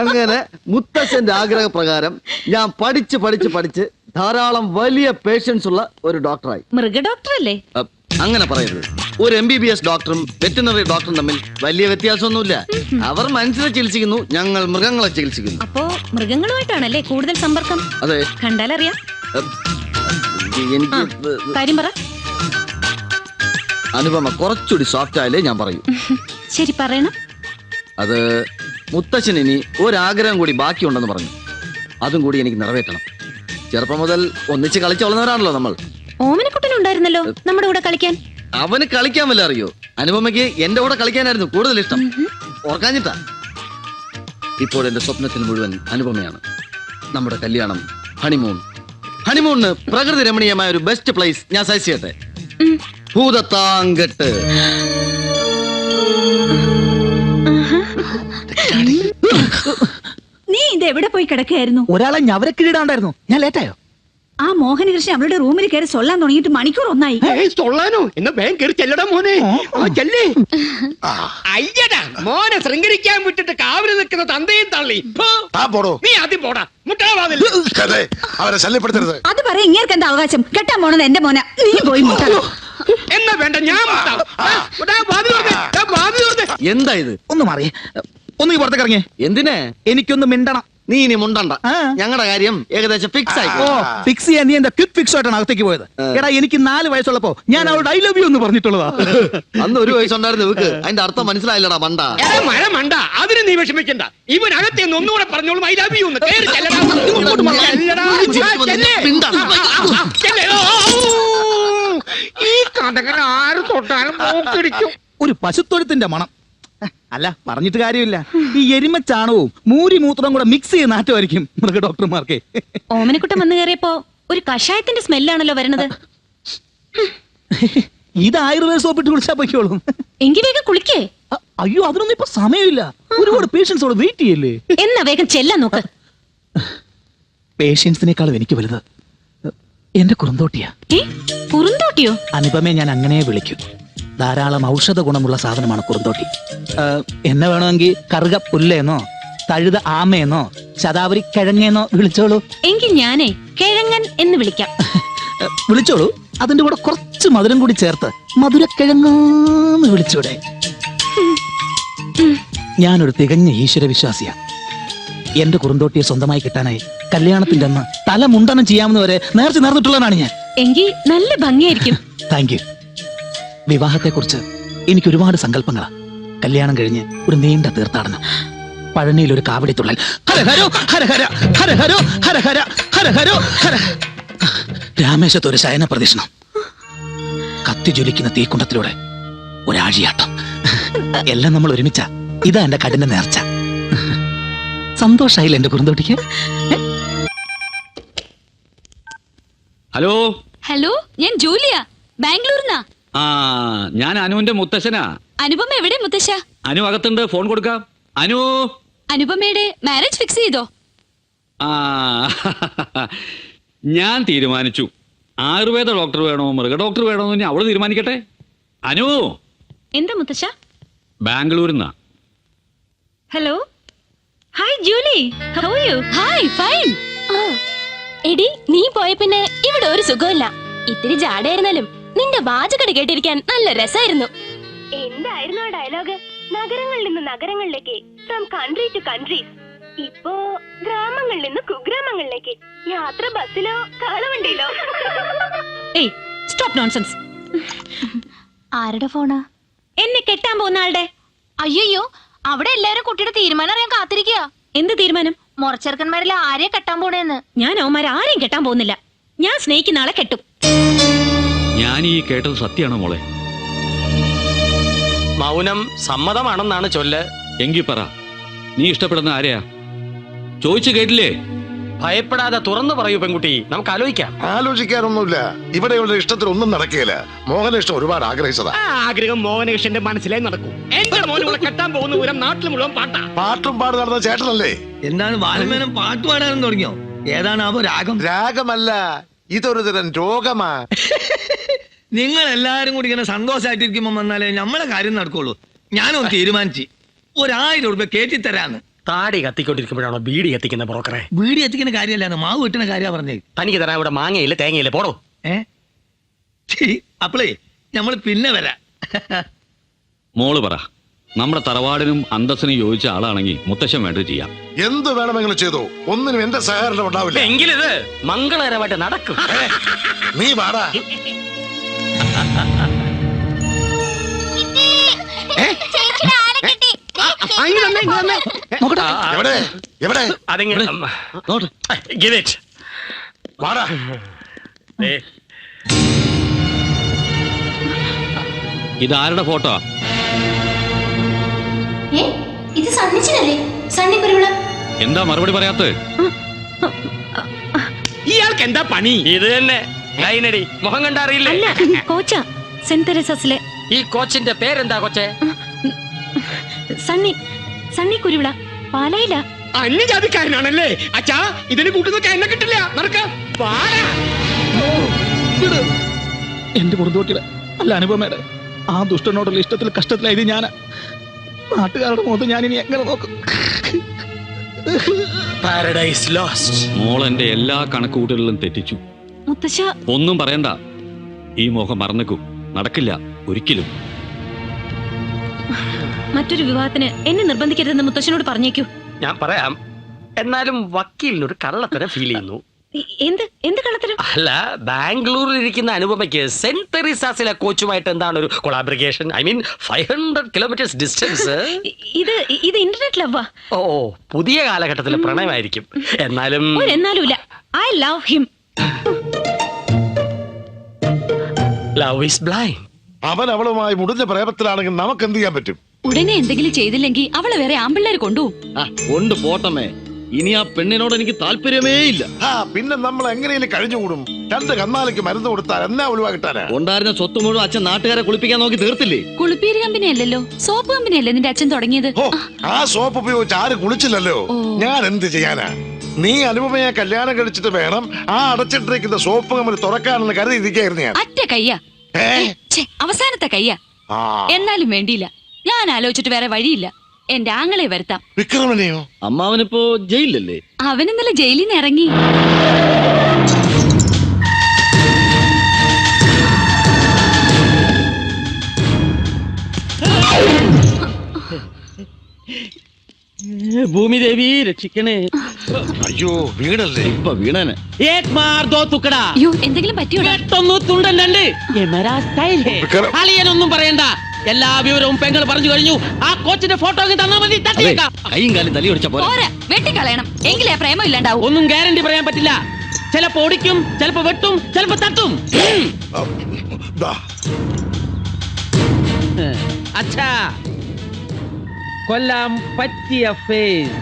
അങ്ങനെ മുത്തശ്ശന്റെ ആഗ്രഹപ്രകാരം ഞാൻ പഠിച്ച് ധാരാളം വലിയ പേഷ്യൻസ് ഉള്ള ഒരു ഡോക്ടറായി. മൃഗ ഡോക്ടർ അല്ലേ? അങ്ങനെ പറയരുത്. ഒരു MBBS ഡോക്ടറും വെറ്റിനറി ഡോക്ടറും തമ്മിൽ വലിയ വ്യത്യാസമൊന്നുമില്ല. അവർ മനുഷ്യരെ ചികിത്സിക്കുന്നു, ഞങ്ങൾ മൃഗങ്ങളെ ചികിത്സിക്കുന്നു. അപ്പോ മൃഗങ്ങളുമായിട്ടാണല്ലേ കൂടുതൽ സമ്പർക്കം? അതെ. കണ്ടാലറിയാം. എനിക്ക് കാര്യം പറ. അനുപമ കുറച്ചുകൂടി സോഫ്റ്റ് ആയാലേ ഞാൻ പറയൂ. ശരി, പറയണം. അത് മുത്തശ്ശൻ ഇനി ഒരാഗ്രഹം കൂടി ബാക്കിയുണ്ടെന്ന് പറഞ്ഞു. അതും കൂടി എനിക്ക് നിറവേറ്റണം. ചെറുപ്പം മുതൽ ഒന്നിച്ച് കളിച്ചു വളർന്നവരാണല്ലോ നമ്മൾ. ഓമനക്കുട്ടനുണ്ടായിരുന്നല്ലോ നമ്മുടെ കൂടെ കളിക്കാൻ. അവന് കളിക്കാൻ വല്ല അറിയോ? അനുപമയ്ക്ക് എന്റെ കൂടെ കളിക്കാനായിരുന്നു കൂടുതൽ ഇഷ്ടം. ഓർക്കാഞ്ഞിട്ടാ. ഇപ്പോൾ എന്റെ സ്വപ്നത്തിൽ മുഴുവൻ അനുപമയാണ്. നമ്മുടെ കല്യാണം, ഹണിമൂണിന് പ്രകൃതി രമണീയമായ ഒരു ബെസ്റ്റ് പ്ലേസ് ഞാൻ സജസ്റ്റ് ചെയ്യട്ടെ. ഭൂതത്താങ്കെട്ട്. നീ ഇത് എവിടെ പോയി കിടക്കുകയായിരുന്നു? ഒരാളെ ഞവരക്കിടാണ്ടായിരുന്നു. ഞാൻ ലേറ്റായോ? ആ മോഹനകൃഷ്ണൻ അവളുടെ റൂമിൽ കയറി സൊല്ലാൻ തുടങ്ങിയിട്ട് മണിക്കൂർ ഒന്നായി. സൊല്ലാനോ? എന്നാ വേഗം കയറി ചെല്ലടാ മോനെ. അയ്യടാ മോനെ ശൃംഗരിക്കാൻ വിട്ടിട്ട് കാവല് നിൽക്കുന്ന തന്തയും തള്ളി. നീ ആദ്യം പോടാ. അവരെ ശല്യപ്പെടുത്തരുത്. അത് പറയാ ഇങ്ങേർക്ക് എന്താ അവകാശം? കെട്ടാൻ പോണത് എന്റെ മോന. നീ പോയി മുട്ടാ. എന്നാ വേണ്ട, ഞാൻ എന്താ ഇത്? ഒന്ന് മാറിയേ. ഒന്ന് ഈ പുറത്തേക്ക് ഇറങ്ങിയേ. എന്തിനാ? എനിക്കൊന്ന് മിണ്ടണം. നീ ഇനി മുണ്ടണ്ട. ഞങ്ങളുടെ കാര്യം ഏകദേശം ഫിക്സ് ആയി. ഫിക്സ് ചെയ്യാൻ നീ എന്താ ക്വിക്ക് ഫിക്സ് ആയിട്ടാണ് അകത്തേക്ക് പോയത്? എടാ, എനിക്ക് 4 വയസ്സുള്ളപ്പോ ഞാൻ അവളുടെ I love you എന്ന് പറഞ്ഞിട്ടുള്ളതാ. അന്ന് 1 വയസ്സുണ്ടായിരുന്നു ഇവക്ക്. അതിന്റെ അർത്ഥം മനസ്സിലായില്ലടാ മണ്ട. മഴ മണ്ട. അതിന് നീ വിഷമിക്കണ്ട. ഇവനകത്തെ ഒന്നുകൂടെ പറഞ്ഞോളും I love you എന്ന്. കേറി ചെല്ലടാ. ഈ കഥകൾ ആര് തൊട്ടാലും മൂക്കിടിക്കും. ഒരു പശുത്തൊഴുത്തിന്റെ മണം. അല്ല, പറഞ്ഞിട്ട് കാര്യമില്ല. ഈ എരുമച്ചാണവും മൂത്രവും കൂടെ മിക്സ് ചെയ്ത് നാറ്റമായിരിക്കും മൃഗ ഡോക്ടർമാർക്ക്. ഓമനക്കുട്ടൻ വന്നു കയറിയപ്പോ ഒരു കഷായത്തിന്റെ സ്മെല്ലാണല്ലോ വരുന്നത്. ഇത് ആയുർവേദ സോപ്പിട്ട് കുളിച്ചാ പൊയ്ക്കോളും. എങ്കി വേഗം കുളിക്കേ. അയ്യോ, അതിനൊന്നും ഇപ്പൊ സമയമില്ല. ഒരുപാട് പേഷ്യൻസോട് വെയിറ്റ് ചെയ്യല്ലേ. എന്നാ വേഗം ചെല്ലാൻ നോക്ക്. പേഷ്യൻസിനേക്കാളും എനിക്ക് വലുത് എന്റെ കുറുന്തോട്ടിയാ. കുറുന്തോട്ടിയോ? അനുപമയെ ഞാൻ അങ്ങനെ വിളിക്കും. ധാരാളം ഔഷധ ഗുണമുള്ള സാധനമാണ് കുറുന്തോട്ടി. എന്നെ വേണമെങ്കിൽ കറുക പുല്ലേന്നോ തഴുത ആമയെന്നോ ശതാവരി കിഴങ്ങേന്നോ വിളിച്ചോളൂ. എങ്കിൽ ഞാനേ കിഴങ്ങൻ എന്ന് വിളിക്കാം. വിളിച്ചോളൂ. അതിന്റെ കൂടെ കുറച്ച് മധുരം കൂടി ചേർത്ത് മധുരക്കിഴങ്ങെന്ന് വിളിച്ചൂടെ? ഞാനൊരു തികഞ്ഞ ഈശ്വരവിശ്വാസിയാ. എന്റെ കുറുന്തോട്ടിയെ സ്വന്തമായി കിട്ടാനായി കല്യാണത്തിന്റെ അന്ന് തല മുണ്ടനം ചെയ്യാമെന്ന് വരെ നേർച്ച നേർന്നിട്ടുള്ളതാണ് ഞാൻ. എങ്കിൽ നല്ല ഭംഗിയായിരിക്കും. Thank you. വിവാഹത്തെക്കുറിച്ച് എനിക്ക് ഒരുപാട് സങ്കല്പങ്ങളാ. കല്യാണം കഴിഞ്ഞ് ഒരു നീണ്ട തീർത്ഥാടനം, പഴനിയിൽ ഒരു കാവടി തുള്ളൽ, രാമേശത്ത് ഒരു ശയന പ്രദക്ഷിണം, കത്തി ജ്വലിക്കുന്ന തീക്കുണ്ടത്തിലൂടെ ഒരാഴിയാട്ടം. എല്ലാം നമ്മൾ ഒരുമിച്ച. ഇതാ എന്റെ കഠിന നേർച്ച. സന്തോഷായില്ല എന്റെ കുറുന്തോട്ടിക്ക്? ഹലോ ഹലോ, ഞാൻ ജൂലിയ, ബാംഗ്ലൂരിന്നാ. ഞാൻ അനുവിന്റെ മുത്തശ്ശനാ. അനുപമ എവിടെ മുത്തശ്ശ? അനു അകത്തുണ്ട്, ഫോൺ കൊടുക്കാം. അനു, അനുപമയുടെ മാരേജ് ഫിക്സ് ചെയ്തോ? ഞാൻ തീരുമാനിച്ചു. ആയുർവേദ ഡോക്ടർ വേണോ മൃഗ ഡോക്ടർ വേണോ എന്ന് അവള് തീരുമാനിക്കട്ടെ. അനു. എന്താ മുത്തശ്ശ? ബാംഗ്ലൂരിന്നാ. Hello, hi Julie, how are you? Hi, fine. എടി, നീ പോയ പിന്നെ ഇവിടെ ഒരു സുഖമില്ല. ഇത്തിരി ജാടയായിരുന്നാലും നിന്റെ വാചകടി കേട്ടിരിക്കാൻ നല്ല രസമായിരുന്നു. എന്തായിരുന്നു ആ ഡയലോഗ്? നഗരങ്ങളിൽ നിന്ന് നഗരങ്ങളിലേക്ക്, ഫ്രം കൺട്രി ടു കൺട്രീസ്. ഇപ്പോ ഗ്രാമങ്ങളിൽ നിന്ന് കുഗ്രാമങ്ങളിലേക്ക്. യാത്ര ബസ്സിലോ കാളവണ്ടിയിലോ? ഏയ്, സ്റ്റോപ്പ് നോൺസെൻസ്. ആരുടെ ഫോണാ? എന്നെ കെട്ടാൻ പോകുന്ന ആളുടെ. അയ്യോ, അവിടെ എല്ലാരും കുട്ടിയുടെ തീരുമാനം അറിയാൻ കാത്തിരിക്കുക. എന്ത് തീരുമാനം? മുറച്ചെറുക്കന്മാരിൽ ആരെയും കെട്ടാൻ പോണേന്ന്. ഞാൻ അവന്മാരെ ആരെയും കെട്ടാൻ പോകുന്നില്ല. ഞാൻ സ്നേഹിക്കുന്ന ആളെ കെട്ടും. ഞാൻ ഈ കേട്ടത് സത്യമാണോ മോളെ? മൗനം സമ്മതമാണെന്നാണ് ചൊല്ല്. എങ്കി പറ, നീ ഇഷ്ടപ്പെടുന്ന ആരെയാ? ചോദിച്ചു കേട്ടില്ലേ? ഭയപ്പെടാതെ തുറന്നു പറയൂ പെൺകുട്ടി, നമുക്ക് ആലോചിക്കാം. ആലോചിക്കാനൊന്നുമില്ല. ഇവിടെയുള്ള ഇഷ്ടത്തിൽ ഒന്നും നടക്കുകയില്ല. മോഹന ഇഷ്ടം ഒരുപാട് ആഗ്രഹിച്ചതാ. ആഗ്രഹം മോഹനകൃഷ്ണന്റെ മനസ്സിലേ നടക്കും. എന്റെ മോനെ കെട്ടാൻ പോകുന്ന പൂരം നാട്ടിൽ മുഴുവൻ പാട്ടാ. പാട്ടും പാട് നടന്ന ചേട്ടനല്ലേ? എന്താണ് ബാലമേനം പാട്ട് പാടാനും തുടങ്ങിയോ? ഏതാണ് ആ രാഗം? രാഗമല്ല, ഇതൊരു തരം രോഗമാ. നിങ്ങൾ എല്ലാരും കൂടി ഇങ്ങനെ സന്തോഷമായിട്ടിരിക്കുമ്പോ വന്നാലേ നമ്മളെ കാര്യം നടക്കുള്ളൂ. ഞാനൊന്ന് തീരുമാനിച്ചു 1000 രൂപ കയറ്റി തരാന്ന്. താടി കത്തിക്കൊണ്ടിരിക്കുമ്പോഴാണോ ബീഡി കത്തിക്കുന്ന ബ്രോക്കറെ? വീട് എത്തിക്കുന്ന കാര്യമല്ലാന്ന്, മാവ് കിട്ടുന്ന കാര്യ പറഞ്ഞേ. തനിക്ക് തരാൻ ഇവിടെ മാങ്ങയില്ല തേങ്ങയില്ല, പോടോ. അപ്പളേ നമ്മള് പിന്നെ വരാം. മോള് പറ, നമ്മുടെ തറവാടിനും അന്തസ്സിനും യോജിച്ച ആളാണെങ്കിൽ മുത്തശ്ശൻ വേണ്ടത് ചെയ്യാം. എന്ത് വേണമെങ്കിലും ചെയ്തോ, ഒന്നിനും എന്റെ സഹകരണം ഉണ്ടാവില്ല. എങ്കിലിത് മംഗളകരമായിട്ട് നടക്കും. നീ വാടാ. എവിടെ എവിടെ അതെങ്ങനെ give it. വാടാ. ഏ, ഇതാരുടെ ഫോട്ടോ? ഇത് സണ്ണിച്ചനല്ലേ? സണ്ണി കുരുവിള. എന്താ മറുപടി പറയാത്തത്? ഇയാൾക്ക് എന്താ പണി? ഇത് തന്നെ കൈനടി. മുഖം കണ്ടറിയില്ലേ? അല്ല, കോച്ചാ, സെന്റ് തെരേസാസിലെ. ഈ കോച്ചിന്റെ പേരെന്താ കൊച്ചേ? സണ്ണി കുരുവിള, പാലയില. അന്യജാതിക്കാരനാണല്ലേ അച്ഛാ? ഇതിന് കൂട്ടുന്നൊക്കെ എന്നെ കിട്ടില്ല. നടക്ക. എന്റെ കുറുന്തോട്ടിയുടെ അല്ല അനുപമയുടെ ആ ദുഷ്ടനോടുള്ള ഇഷ്ടത്തിൽ കഷ്ടത്തിലായത് ഞാനാ. നാട്ടുകാരുടെ മുഖത്ത് ഞാൻ ഇനി എങ്ങനെ നോക്കും? Paradise lost. മോൾ എന്റെ എല്ലാ കണക്കുകൂട്ടലിലും തെറ്റിച്ചു. മുത്തശ്ശ, ഒന്നും പറയണ്ട, ഈ മോഹം മറന്നേക്കൂ. നടക്കില്ല ഒരിക്കലും. മറ്റൊരു വിവാഹത്തിന് എന്നെ നിർബന്ധിക്കരുതെന്ന് മുത്തശ്ശനോട് പറഞ്ഞേക്കൂ. ഞാൻ പറയാം, എന്നാലും വക്കീലിനൊരു കള്ളത്തരം ഫീൽ ചെയ്യുന്നു. എന്ത് കള്ളത്തരം? അല്ല, ബാംഗ്ലൂരിൽ ഇരിക്കുന്ന അനുപമയ്ക്ക് സെന്റ് തെരേസാസിലെ കോച്ചുമായിട്ട് എന്താണ് ഒരു collaboration? I mean 500 kilometres distance. ഇത് ഇന്റർനെറ്റ് ലവ്വാ. ഓ, പുതിയ കാലഘട്ടത്തിലെ പ്രണയമായിരിക്കും. എന്നാലും എന്നാലുമില്ല, I love him. Love is blind. അവൻ അവളുമായി മുടിഞ്ഞ പ്രേമത്തിലാണെങ്കിൽ നമുക്ക് എന്ത് ചെയ്യാൻ പറ്റും? ഉടനെ എന്തെങ്കിലും ചെയ്തില്ലെങ്കിൽ അവളെ വേറെ ആമ്പിള്ളേര് കൊണ്ടുപോകും. കൊണ്ട് പോട്ടമേ, ഇനി ആ പെണ്ണിനോട് എനിക്ക് താല്പര്യമേ ഇല്ല. പിന്നെ നമ്മൾ എങ്ങനെയും കഴിഞ്ഞുകൂടും. 2 കന്നാലയ്ക്ക് മരുന്ന് കൊടുത്താൽ എന്നാ ഒഴിവാക്കിട്ടാനാ? ഉണ്ടായിരുന്ന സ്വത്ത് മുഴുവൻ അച്ഛൻ നാട്ടുകാരെ കുളിപ്പിക്കാൻ നോക്കി തീർത്തില്ലേ? കുളിപ്പീര് കമ്പനി അല്ലല്ലോ, സോപ്പ് കമ്പനി അല്ലേ നിന്റെ അച്ഛൻ തുടങ്ങിയത്? ആ സോപ്പ് ഉപയോഗിച്ച് ആരും കുളിച്ചില്ലല്ലോ. ഞാൻ എന്ത് ചെയ്യാനാ? നീ അനുപമയെ കല്യാണം കഴിച്ചിട്ട് വേണം ആ അടച്ചിട്ടിരിക്കുന്ന സോപ്പ് കമ്പനി തുറക്കാണെന്ന് കരുതിയിരിക്കായിരുന്നു ഞാൻ. അറ്റ കയ്യാ, അവസാനത്തെ കയ്യാ. എന്നാലും വേണ്ടിയില്ല, ഞാൻ ആലോചിച്ചിട്ട് വേറെ വഴിയില്ല. എന്റെ ആങ്ങളെ വരുത്താം. വിക്രമനെയോ? അമ്മാവനിപ്പോ ജയിലിലല്ലേ? അവൻ ഇന്നലെ ജയിലിൽ നിന്ന് ഇറങ്ങി. ഭൂമിദേവി രക്ഷിക്കണേ. അയ്യോ, വീടല്ലേ? ഇപ്പൊ വീണനെ. അയ്യോ, എന്തെങ്കിലും പറ്റിയോടാ? അളിയനൊന്നും പറയണ്ട, എല്ലാ വിവരവും പെങ്ങൾ പറഞ്ഞു കഴിഞ്ഞു. ആ കോച്ചിന്റെ ഫോട്ടോ തന്നാ മതി. കൈയും കാലും തലി ഒടിച്ച പോലെ. പോരാ, വെട്ടിക്കളയണം, എങ്കിലേ പ്രേമം ഇല്ലാണ്ടാവും. ഒന്നും ഗ്യാരണ്ടി പറയാൻ പറ്റില്ല. ചിലപ്പോ ഓടിക്കും, ചിലപ്പോ വെട്ടും, ചിലപ്പോ തട്ടും. അച്ഛാ, കൊല്ലാൻ പറ്റിയ ഫേസ്